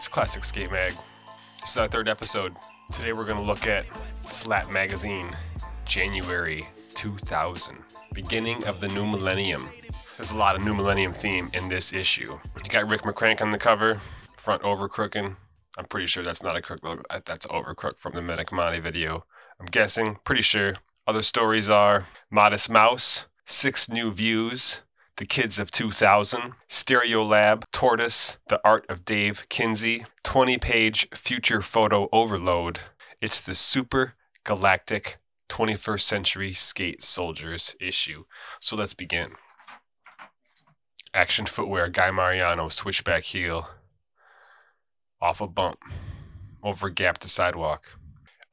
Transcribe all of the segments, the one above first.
It's Classic Sk8 Mag. This is our third episode. Today we're going to look at Slap Magazine, January 2000. Beginning of the new millennium. There's a lot of new millennium theme in this issue. You got Rick McCrank on the cover, front over crooking. I'm pretty sure that's not a crook, that's over crook from the Medic Monty video. I'm guessing, pretty sure. Other stories are Modest Mouse, 6 New Views, The Kids of 2000, Stereo Lab, Tortoise, The Art of Dave Kinsey, 20-page future photo overload. It's the Super Galactic 21st Century Skate Soldiers issue. So let's begin. Action footwear, Guy Mariano, switchback heel, off a bump, over a gap to sidewalk.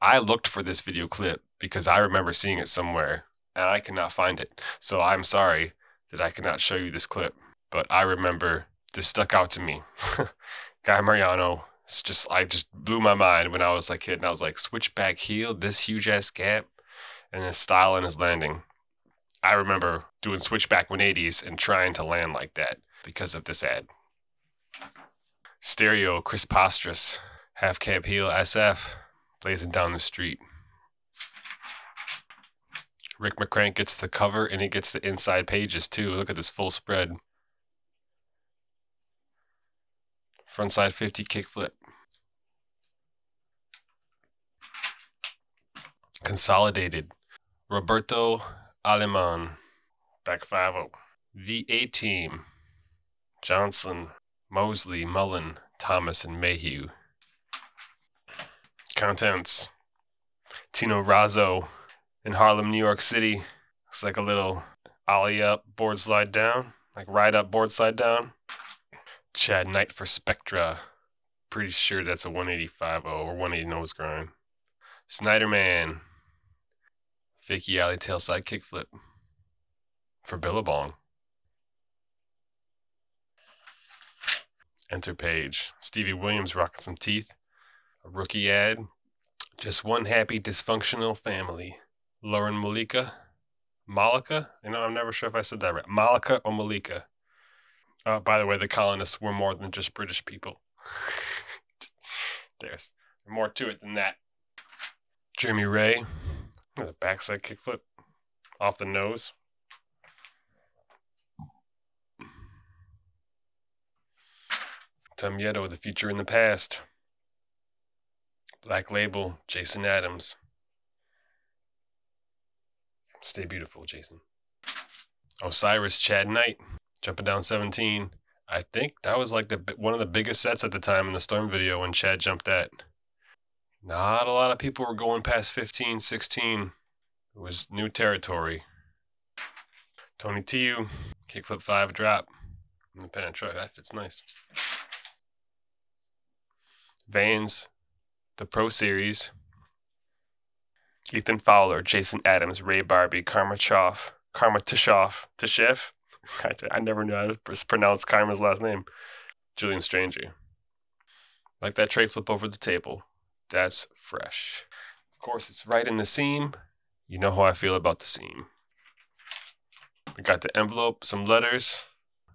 I looked for this video clip because I remember seeing it somewhere and I cannot find it. So I'm sorry that I cannot show you this clip, but I remember this stuck out to me. Guy Mariano, I just blew my mind when I was a kid, and I was like, switchback heel, this huge ass gap, and his style and his landing. I remember doing switchback 180s and trying to land like that because of this ad. Stereo, Chris Postris, half cab heel SF, blazing down the street. Rick McCrank gets the cover and he gets the inside pages too. Look at this full spread. Frontside 50 kickflip. Consolidated. Roberto Aleman. Back 5-0. The A-Team. Johnson, Mosley, Mullen, Thomas, and Mayhew. Contents. Tino Razzo in Harlem, New York City. Looks like a little ollie up, board slide down. Like ride up, board slide down. Chad Knight for Spectra. Pretty sure that's a 185-0 or 180 nose grind. Snyderman. Fakie alley tailside kickflip. For Billabong. Enter page. Stevie Williams rocking some teeth. A rookie ad. Just one happy dysfunctional family. Lauren Malika. Malika? I'm never sure if I said that right. Malika or Malika. By the way, the colonists were more than just British people. There's more to it than that. Jeremy Ray. The backside kickflip. Off the nose. Tom Yeto, The Future in the Past. Black Label, Jason Adams. Stay beautiful, Jason. Osiris, Chad Knight, jumping down 17. I think that was like one of the biggest sets at the time in the Storm video when Chad jumped that. Not a lot of people were going past 15, 16. It was new territory. Tony Tiu, kickflip 5 drop. Independent truck, that fits nice. Vans, the Pro Series. Ethan Fowler, Jason Adams, Ray Barbie, Karma Tishoff. I never knew how to pronounce Karma's last name. Julian Stranger. Like that tray flip over the table. That's fresh. Of course, it's right in the seam. You know how I feel about the seam. We got the envelope, some letters.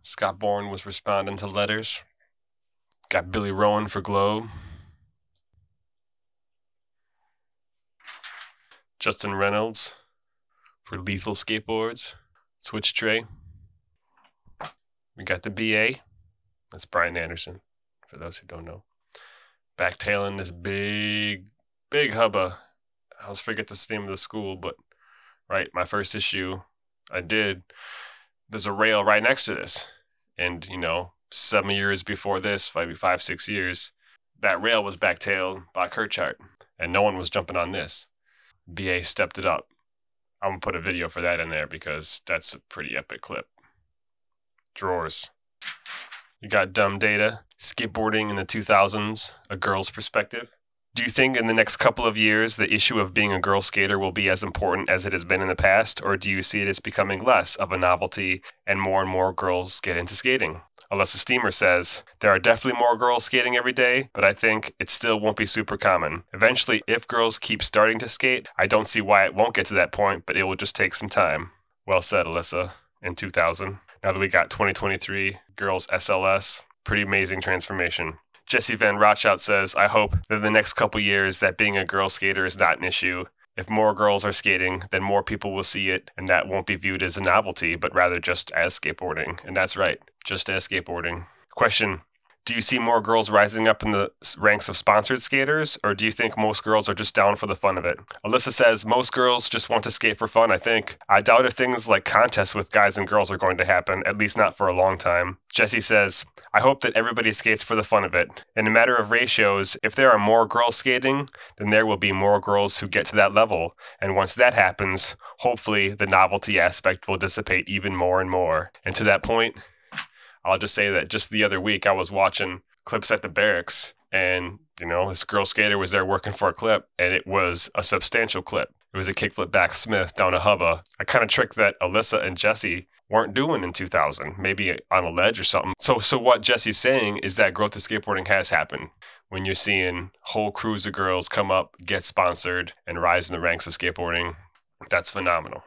Scott Bourne was responding to letters. Got Billy Rowan for Globe. Justin Reynolds for Lethal Skateboards. Switch tray. We got the BA. That's Brian Anderson, for those who don't know. Backtailing this big hubba. I always forget the name of the school, but right, my first issue I did. There's a rail right next to this. And, 7 years before this, maybe 5, 6 years, that rail was backtailed by Kirchart. And no one was jumping on this. BA stepped it up. I'm going to put a video for that in there because that's a pretty epic clip. Drawers. You got Dumb Data, Skateboarding in the 2000s, a girl's perspective. Do you think in the next couple of years the issue of being a girl skater will be as important as it has been in the past, or do you see it as becoming less of a novelty and more girls get into skating? Alyssa Steamer says, there are definitely more girls skating every day, but I think it still won't be super common. Eventually, if girls keep starting to skate, I don't see why it won't get to that point, but it will just take some time. Well said, Alyssa, in 2000. Now that we got 2023, girls SLS, pretty amazing transformation. Jesse Van Rochout says, I hope that in the next couple years that being a girl skater is not an issue. If more girls are skating, then more people will see it, and that won't be viewed as a novelty, but rather just as skateboarding. And that's right, just as skateboarding. Question: do you see more girls rising up in the ranks of sponsored skaters, or do you think most girls are just down for the fun of it? Alyssa says, most girls just want to skate for fun, I think. I doubt if things like contests with guys and girls are going to happen, at least not for a long time. Jesse says, I hope that everybody skates for the fun of it. In a matter of ratios, if there are more girls skating, then there will be more girls who get to that level. And once that happens, hopefully the novelty aspect will dissipate even more and more. And to that point, I'll just say that just the other week I was watching clips at the barracks, and, you know, this girl skater was there working for a clip, and it was a substantial clip. It was a kickflip back Smith down a hubba, a kind of trick that Alyssa and Jesse weren't doing in 2000, maybe on a ledge or something. So what Jesse's saying is that growth of skateboarding has happened. When you're seeing whole crews of girls come up, get sponsored, and rise in the ranks of skateboarding, that's phenomenal.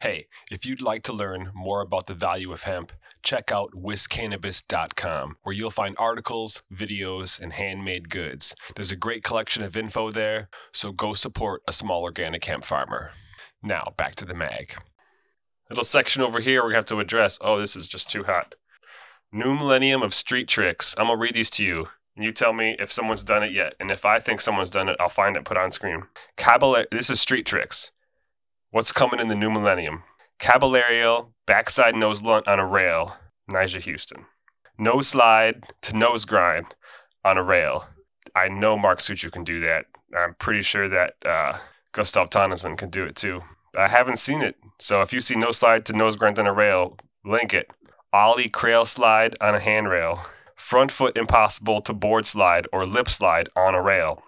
Hey, if you'd like to learn more about the value of hemp, check out wiscannabis.com, where you'll find articles, videos, and handmade goods. There's a great collection of info there, so go support a small organic hemp farmer. Now, back to the mag. Little section over here we have to address. Oh, this is just too hot. New millennium of street tricks. I'm going to read these to you. And you tell me if someone's done it yet. And if I think someone's done it, I'll find it, put on screen. This is street tricks. What's coming in the new millennium? Caballerial, backside nose blunt on a rail, Nyjah Houston. Nose slide to nose grind on a rail. I know Mark Suchu can do that. I'm pretty sure that Gustav Tonneson can do it too. I haven't seen it, so if you see nose slide to nose grind on a rail, link it. Ollie crail slide on a handrail. Front foot impossible to board slide or lip slide on a rail.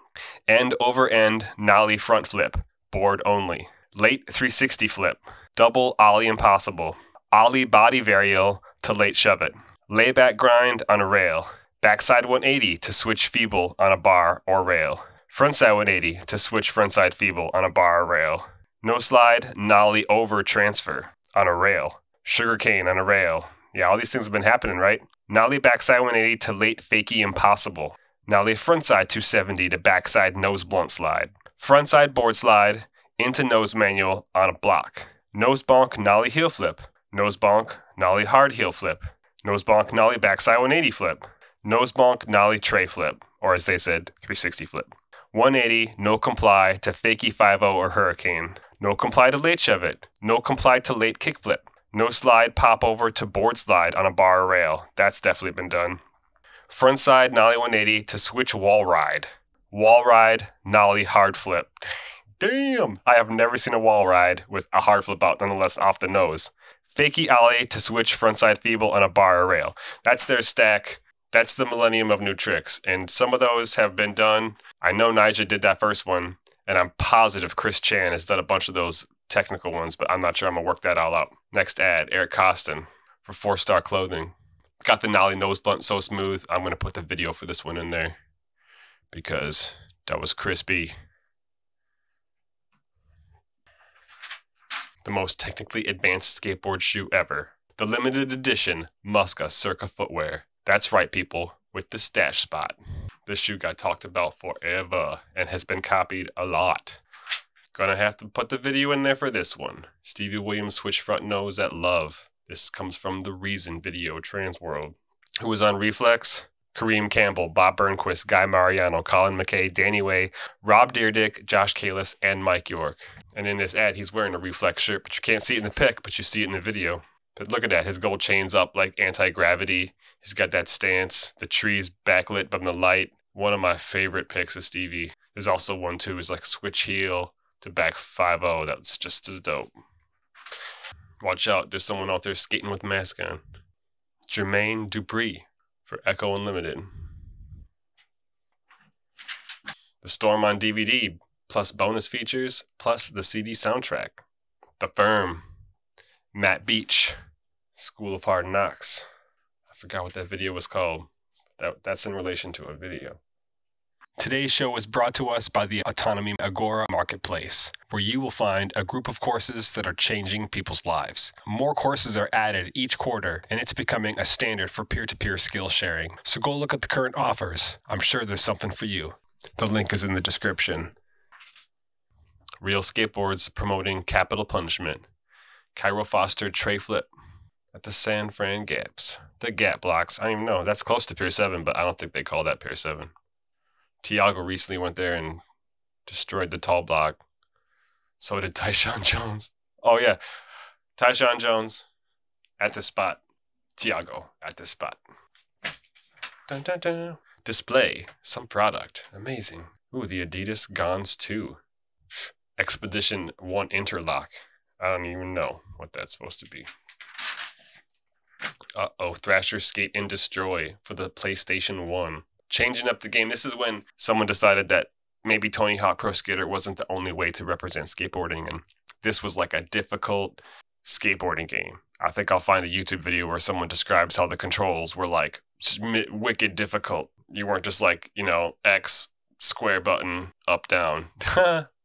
End over end nollie front flip, board only. Late 360 flip. Double ollie impossible. Ollie body varial to late shove it. Layback grind on a rail. Backside 180 to switch feeble on a bar or rail. Frontside 180 to switch frontside feeble on a bar or rail. No slide, nollie over transfer on a rail. Sugarcane on a rail. Yeah, all these things have been happening, right? Nollie backside 180 to late fakie impossible. Nollie frontside 270 to backside nose blunt slide. Frontside board slide into nose manual on a block. Nose bonk nollie heel flip. Nose bonk nollie hard heel flip. Nose bonk nollie backside 180 flip. Nose bonk nollie tray flip, or as they said, 360 flip. 180 no comply to fakie 5-0 or hurricane. No comply to late shove it. No comply to late kick flip. No slide pop over to board slide on a bar or rail. That's definitely been done. Frontside nollie 180 to switch wall ride. Wall ride nollie hard flip. Damn! I have never seen a wall ride with a hard flip out, nonetheless off the nose. Fakie ollie to switch frontside feeble on a bar or rail. That's their stack. That's the millennium of new tricks. And some of those have been done. I know Nyjah did that first one, and I'm positive Chris Chan has done a bunch of those technical ones, but I'm not sure I'm going to work that all out. Next ad, Eric Costin for 4-Star Clothing. Got the nollie nose blunt so smooth, I'm going to put the video for this one in there because that was crispy. The most technically advanced skateboard shoe ever. The limited edition Muska Circa footwear. That's right, people, with the stash spot. This shoe got talked about forever and has been copied a lot. Gonna have to put the video in there for this one. Stevie Williams switch front nose at Love. This comes from the Reason video, Transworld. Who was on Reflex? Kareem Campbell, Bob Burnquist, Guy Mariano, Colin McKay, Danny Way, Rob Deerdick, Josh Kalis, and Mike York. And in this ad, he's wearing a Reflex shirt, but you can't see it in the pic, but you see it in the video. But look at that, his gold chain's up like anti-gravity. He's got that stance, the tree's backlit by the light. One of my favorite pics of Stevie. There's also one too, is like switch heel to back 5-0. That's just as dope. Watch out, there's someone out there skating with a mask on. Jermaine Dupri for Echo Unlimited. The Storm on DVD, plus bonus features, plus the CD soundtrack. The Firm. Matt Beach. School of Hard Knocks. I forgot what that video was called. That's in relation to a video. Today's show is brought to us by the Autonomy Agora marketplace, where you will find a group of courses that are changing people's lives. More courses are added each quarter, and it's becoming a standard for peer-to-peer skill sharing. So go look at the current offers. I'm sure there's something for you. The link is in the description. Real Skateboards promoting capital punishment. Cairo Foster tray flip at the San Fran gaps. The gap blocks. I don't even know. That's close to Pier 7, but I don't think they call that Pier 7. Tiago recently went there and destroyed the tall block. So did Tyshawn Jones. Oh, yeah. Tyshawn Jones at the spot. Tiago at the spot. Dun, dun, dun. Display. Some product. Amazing. Ooh, the Adidas Gons 2. Expedition 1 Interlock. I don't even know what that's supposed to be. Uh-oh. Thrasher Skate and Destroy for the PlayStation 1. Changing up the game. This is when someone decided that maybe Tony Hawk Pro Skater wasn't the only way to represent skateboarding, and this was like a difficult skateboarding game. I think I'll find a YouTube video where someone describes how the controls were like wicked difficult. You weren't just like, X, square button, up, down.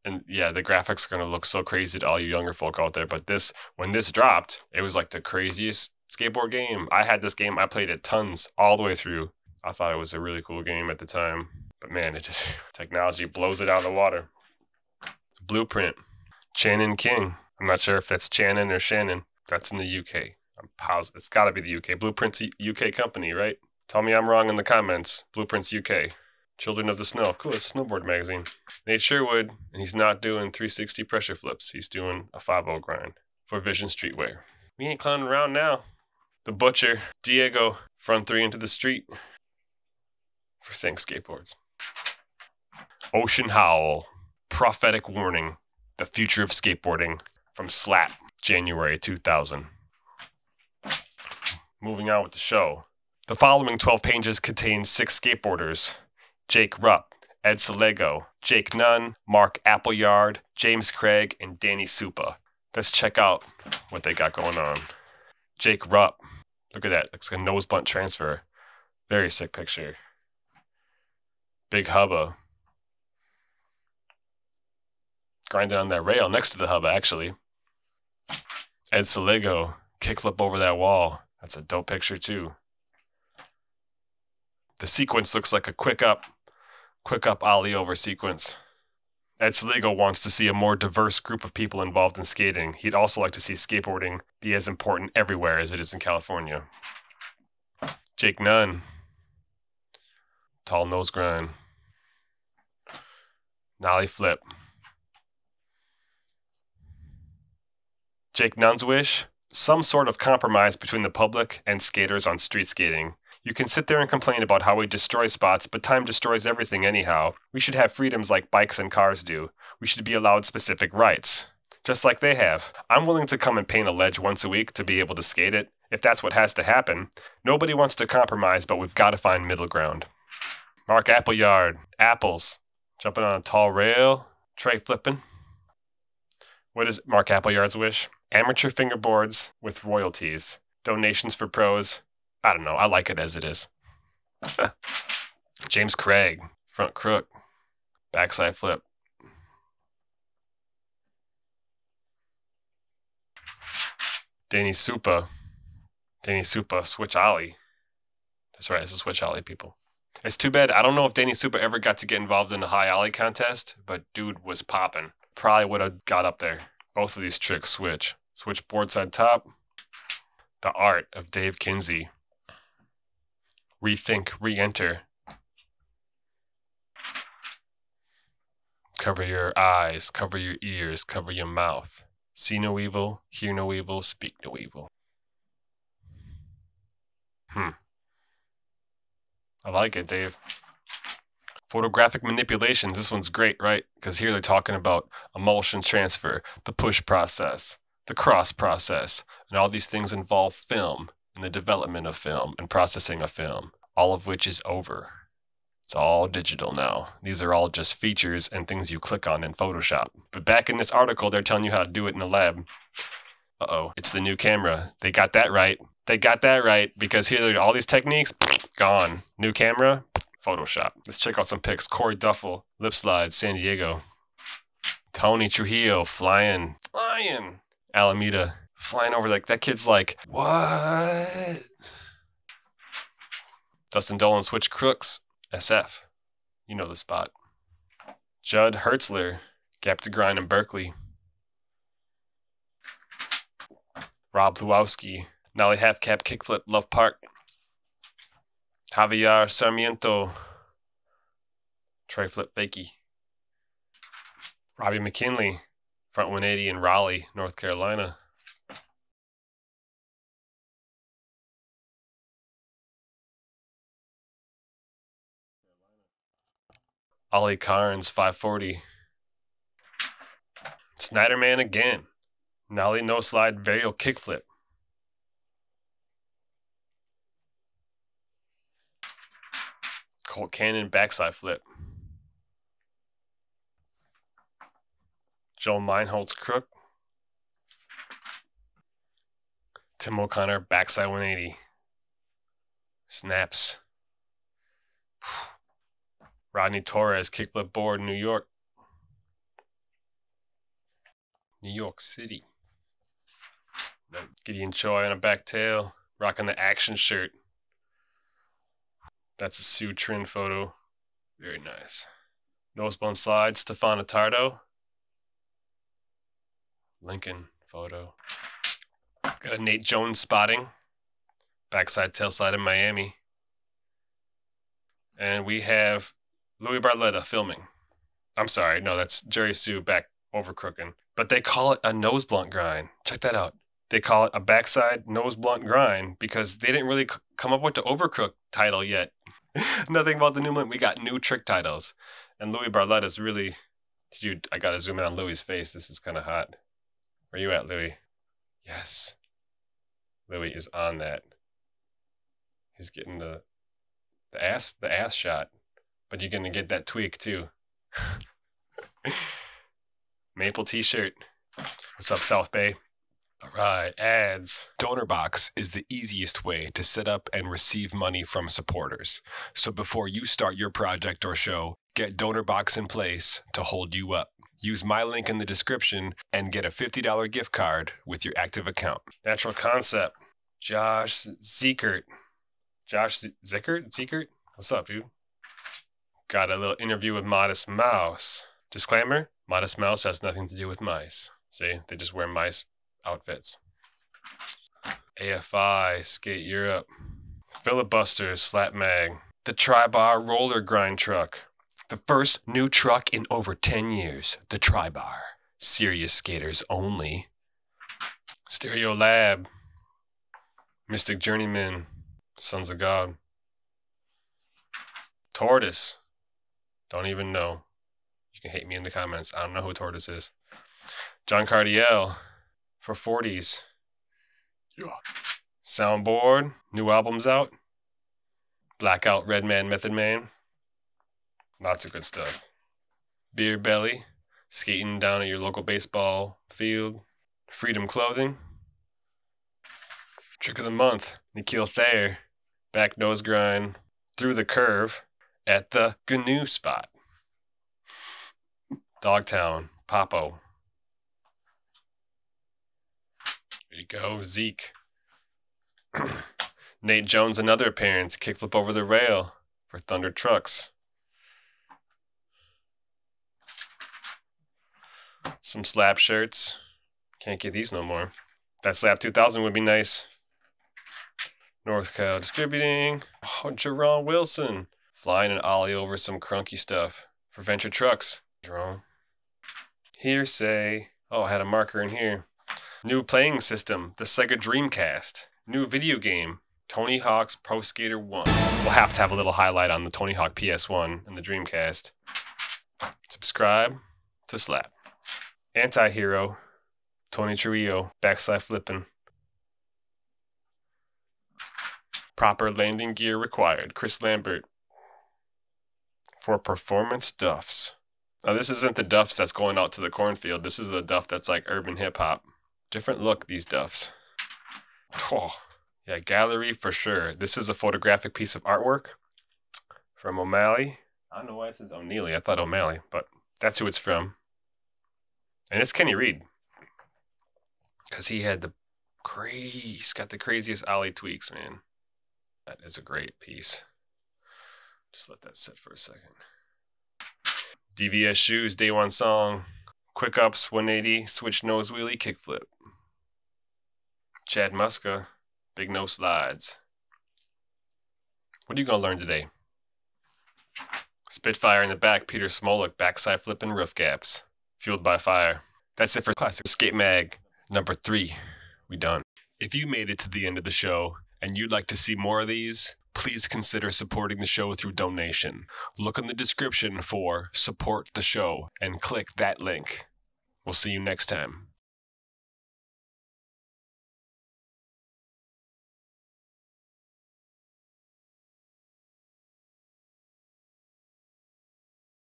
And yeah, the graphics are going to look so crazy to all you younger folk out there. But when this dropped, it was like the craziest skateboard game. I had this game. I played it tons all the way through. I thought it was a really cool game at the time. But man, technology blows it out of the water. Blueprint. Shannon King. I'm not sure if that's Shannon or Shannon. That's in the UK. I'm positive. It's got to be the UK. Blueprint's UK company, right? Tell me I'm wrong in the comments. Blueprint's UK. Children of the Snow. Cool, it's a snowboard magazine. Nate Sherwood, and he's not doing 360 pressure flips. He's doing a 5-0 grind for Vision Streetwear. We ain't clowning around now. The Butcher. Diego. Front 3 into the street. For Think Skateboards. Ocean Howl. Prophetic Warning. The Future of Skateboarding. From Slap. January 2000. Moving on with the show. The following 12 pages contain 6 skateboarders. Jake Rupp, Ed Salego, Jake Nunn, Mark Appleyard, James Craig, and Danny Supa. Let's check out what they got going on. Jake Rupp. Look at that. Looks like a nose blunt transfer. Very sick picture. Big hubba. Grinding on that rail next to the hubba, actually. Ed Salego. Kickflip over that wall. That's a dope picture, too. The sequence looks like a quick up ollie over sequence. Ed Salego wants to see a more diverse group of people involved in skating. He'd also like to see skateboarding be as important everywhere as it is in California. Jake Nunn. Tall nose grind. Nollie flip. Jake Nunn's wish? Some sort of compromise between the public and skaters on street skating. You can sit there and complain about how we destroy spots, but time destroys everything anyhow. We should have freedoms like bikes and cars do. We should be allowed specific rights, just like they have. I'm willing to come and paint a ledge once a week to be able to skate it, if that's what has to happen. Nobody wants to compromise, but we've got to find middle ground. Mark Appleyard. Apples. Jumping on a tall rail. Tray flipping. What is Mark Appleyard's wish? Amateur fingerboards with royalties. Donations for pros. I don't know. I like it as it is. James Craig. Front crook. Backside flip. Danny Supa. Switch ollie. That's right. It's a switch ollie, people. It's too bad. I don't know if Danny Supa ever got to get involved in a high ollie contest, but dude was popping. Probably would have got up there. Both of these tricks switch. Switch board side top. The art of Dave Kinsey. Rethink, re-enter. Cover your eyes, cover your ears, cover your mouth. See no evil, hear no evil, speak no evil. I like it, Dave. Photographic manipulations. This one's great, right? Because here they're talking about emulsion transfer, the push process, the cross process, and all these things involve film and the development of film and processing of film, all of which is over. It's all digital now. These are all just features and things you click on in Photoshop. But back in this article, they're telling you how to do it in the lab. Uh-oh, it's the new camera. They got that right. They got that right because here are all these techniques, gone. New camera, Photoshop. Let's check out some pics. Corey Duffel, lip slide, San Diego. Tony Trujillo, flying. Alameda, flying over like that kid's like, what? Dustin Dolan, Switch Crooks, SF. You know the spot. Judd Hertzler, Gap to Grind in Berkeley. Rob Lewowski, Nollie Half Cap Kickflip, Love Park. Javier Sarmiento, Tri-Flip Fakie. Robbie McKinley, Front 180 in Raleigh, North Carolina. Ollie Carnes, 540. Snyderman again. Nollie No Slide Varial Kickflip. Colt Cannon Backside Flip. Joel Meinholtz Crook. Tim O'Connor Backside 180. Snaps. Rodney Torres Kickflip Board, New York. New York City. Gideon Choi on a back tail, rocking the action shirt. That's a Sue Trin photo. Very nice. Nosebone slide, Stefano Tardo. Lincoln photo. Got a Nate Jones spotting. Backside tailslide in Miami. And we have Louis Barletta filming. I'm sorry, no, that's Jerry Sue back over crooking. But they call it a nose blunt grind. Check that out. They call it a backside nose blunt grind because they didn't really come up with the overcrook title yet. Nothing about the new one. We got new trick titles. And Louis Barletta's really... I gotta zoom in on Louis' face. This is kind of hot. Where you at, Louis? Yes. Louis is on that. He's getting the ass shot. But you're gonna get that tweak too. Maple t-shirt. What's up, South Bay? All right, ads. DonorBox is the easiest way to set up and receive money from supporters. So before you start your project or show, get DonorBox in place to hold you up. Use my link in the description and get a $50 gift card with your active account. Natural Concept. Josh Ziekert. Ziekert? What's up, dude? Got a little interview with Modest Mouse. Disclaimer, Modest Mouse has nothing to do with mice. See, they just wear mice outfits. AFI, Skate Europe. Filibusters, Slap Mag. The Tri-Bar Roller Grind Truck. The first new truck in over 10 years. The Tri-Bar. Serious skaters only. Stereo Lab. Mystic Journeyman. Sons of God. Tortoise. Don't even know. You can hate me in the comments. I don't know who Tortoise is. John Cardiel for 40s. Yeah. Soundboard. New albums out. Blackout, Redman, Method Man. Lots of good stuff. Beer Belly. Skating down at your local baseball field. Freedom Clothing. Trick of the Month. Nikhil Thayer. Back nose grind. Through the curve. At the GNU spot. Dogtown, Papo. There you go, Zeke. Nate Jones, another appearance. Kickflip over the rail for Thunder Trucks. Some slap shirts. Can't get these no more. That Slap 2000 would be nice. North Cal Distributing. Oh, Jerome Wilson. Flying an ollie over some crunky stuff for Venture Trucks. Jerome. Hearsay. Oh, I had a marker in here. New playing system, the Sega Dreamcast. New video game, Tony Hawk's Pro Skater 1. We'll have to have a little highlight on the Tony Hawk PS1 and the Dreamcast. Subscribe to Slap. Anti-Hero, Tony Trujillo, backside flipping. Proper landing gear required, Chris Lambert. For performance duffs. Now this isn't the duffs that's going out to the cornfield. This is the duff that's like urban hip hop. Different look, these duffs. Oh, yeah, gallery for sure. This is a photographic piece of artwork from O'Malley. I don't know why it says O'Neilly. I thought O'Malley, but that's who it's from. And it's Kenny Reed. Because he had he's got the craziest ollie tweaks, man. That is a great piece. Just let that sit for a second. DVS shoes, day one song. Quick ups, 180, switch nose wheelie, kickflip. Chad Muska, big no slides. What are you going to learn today? Spitfire in the back, Peter Smolik, backside flipping roof gaps. Fueled by fire. That's it for classic Sk8 Mag number 3. We done. If you made it to the end of the show and you'd like to see more of these, please consider supporting the show through donation. Look in the description for support the show and click that link. We'll see you next time.